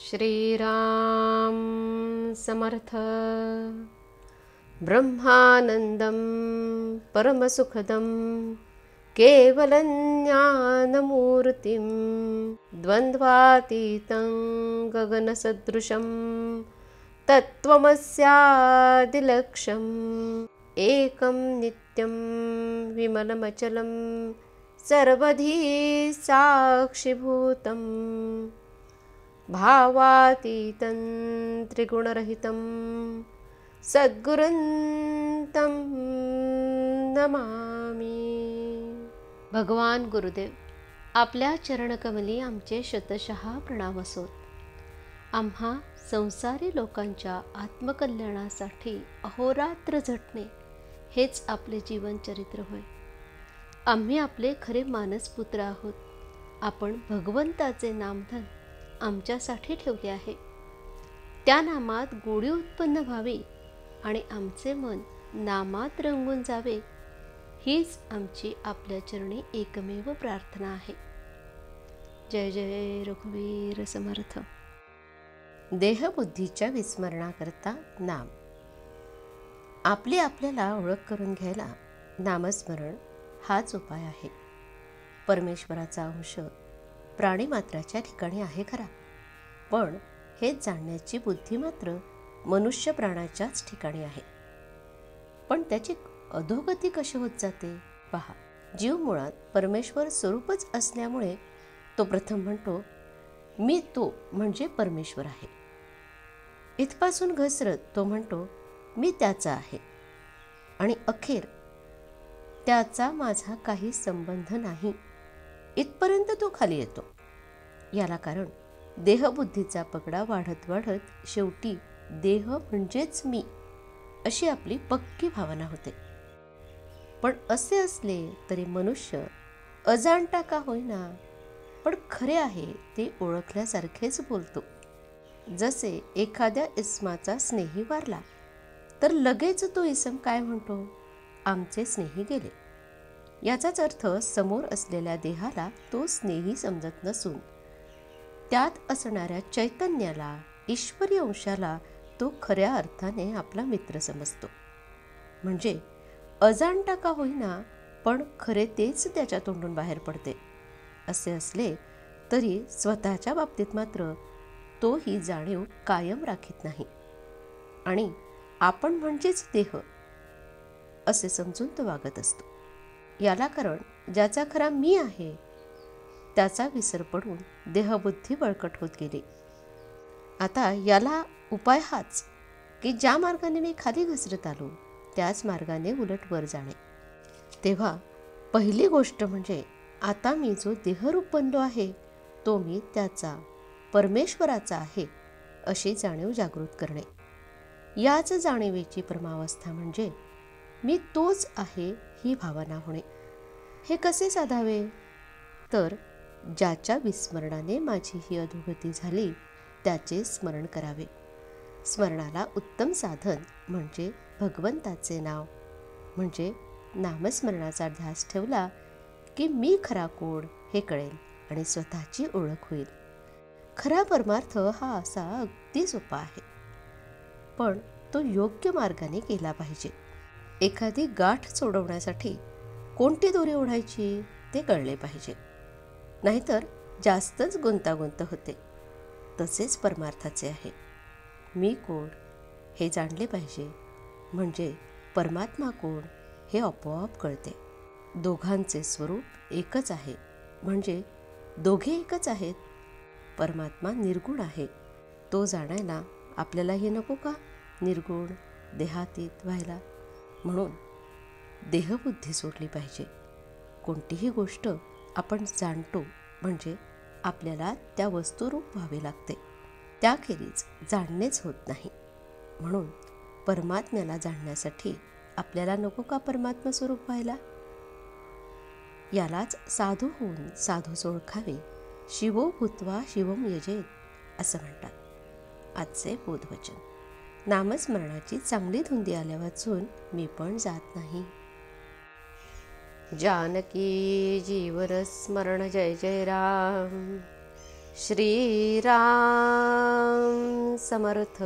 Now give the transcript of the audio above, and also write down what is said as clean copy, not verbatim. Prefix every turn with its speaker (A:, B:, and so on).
A: श्रीराम समर्थ. ब्रह्मानंदं परमसुखदं केवलं ज्ञानमूर्तिं द्वन्द्वातीतं गगनसदृशं तत्त्वमस्यादिलक्ष्यम् एकं नित्यं विमलमचलं सर्वधी साक्षिभूतं भावातीतं त्रिगुणरहितं सद्गुरुं तं नमामि. भगवान गुरुदेव, आपल्या चरणकमली आमचे शतशः प्रणाम असोत. आम्हा संसारी लोकांच्या आत्मकल्याणासाठी अहोरात्र झटणे हेच आपले जीवनचरित्र होय. आम्ही आपले खरे मानसपुत्र आहोत. आपण भगवंताचे नामधन आमच्यासाठी ठेवले आहे. त्या नामात गोडी उत्पन्न व्हावी आणि आमचे मन नामात रंगून जावे, हीच आमची आपल्या चरणी एकमेव प्रार्थना आहे. जय जय रघुवीर समर्थ. देहबुद्धीच्या विस्मरणाकरता नाम. आपली आपल्याला ओळख करून घ्यायला नामस्मरण हाच उपाय आहे. परमेश्वराचा अंश प्राणीमात्राच्या ठिकाणी आहे खरा, पण हेच जाणण्याची बुद्धी मात्र मनुष्य प्राण्याच्याच ठिकाणी आहे. पण त्याची अधोगती कशी होत जाते पहा. जीव मुळात परमेश्वर स्वरूपच असल्यामुळे तो प्रथम म्हणतो मी तो म्हणजे परमेश्वर आहे. इथपासून घसरत तो म्हणतो मी त्याचा आहे, आणि अखेर त्याचा माझा काही संबंध नाही इथपर्यंत तो खाली येतो. याला कारण देहबुद्धीचा पगडा वाढत वाढत शेवटी देह म्हणजेच मी अशी आपली पक्की भावना होते. पण असे असले तरी मनुष्य अजाणता का होईना पण खरे आहे ते ओळखल्यासारखेच बोलतो. जसे एखाद्या इसमाचा स्नेही वारला तर लगेच तो इसम काय म्हणतो, आमचे स्नेही गेले. याचाच अर्थ समोर असलेल्या देहाला तो स्नेही समजत नसून त्यात असणाऱ्या चैतन्याला, ईश्वरी अंशाला तो खऱ्या अर्थाने आपला मित्र समजतो. म्हणजे अजाणता का होईना पण खरे तेच त्याच्या तोंडून बाहेर पडते. असे असले तरी स्वतःच्या बाबतीत मात्र तो ही जाणीव कायम राखीत नाही आणि आपण म्हणजेच देह असे समजून तो वागत असतो. याला कारण ज्याचा खरा मी आहे त्याचा विसर पडून देहबुद्धी बळकट होत गेली. आता याला उपाय हाच की ज्या मार्गाने मी खाली घसरत आलो त्याच मार्गाने उलट वर जाणे. तेव्हा पहिली गोष्ट म्हणजे आता मी जो देहरूप बनलो आहे तो मी त्याचा, परमेश्वराचा आहे अशी जाणीव जागृत करणे. याच जाणीवेची परमावस्था म्हणजे मी तोच आहे ही भावना होणे. हे कसे साधावे तर ज्याच्या विस्मरणाने माझी ही अधोगती झाली त्याचे स्मरण करावे. स्मरणाला उत्तम साधन म्हणजे भगवंताचे नाव, म्हणजे नामस्मरणाचा ध्यास ठेवला की मी खरा कोण हे कळेल आणि स्वतःची ओळख होईल. खरा परमार्थ हा असा अगदी सोपा आहे, पण तो योग्य मार्गाने केला पाहिजे. एखादी गाठ सोडवण्यासाठी कोणती दोरी ओढायची ते कळले पाहिजे, नाहीतर जास्तच गुंतागुंत होते. तसेच परमार्थाचे आहे. मी कोण हे जाणले पाहिजे, म्हणजे परमात्मा कोण हे आपोआप कळते. दोघांचे स्वरूप एकच आहे, म्हणजे दोघे एकच आहेत. परमात्मा निर्गुण आहे. तो जाणायला आपल्याला हे नको का निर्गुण देहातीत व्हायला? म्हणून देहबुद्धी सोडली पाहिजे. कोणतीही गोष्ट आपण जाणतो म्हणजे आपल्याला त्या वस्तुरूप व्हावे लागते, त्याखेरीज जाणणेच होत नाही. म्हणून परमात्म्याला जाणण्यासाठी आपल्याला नको का परमात्मा स्वरूप व्हायला? यालाच साधू होऊन साधूच ओळखावे, शिवो भूत्वा शिवम यजेत असं म्हणतात. आजचे बोधवचन. नामस्मरणाची चांगली धुंदी आल्या वाचून मी पण जात नाही. जानकी जीवन स्मरण जय जय राम. श्रीराम समर्थ.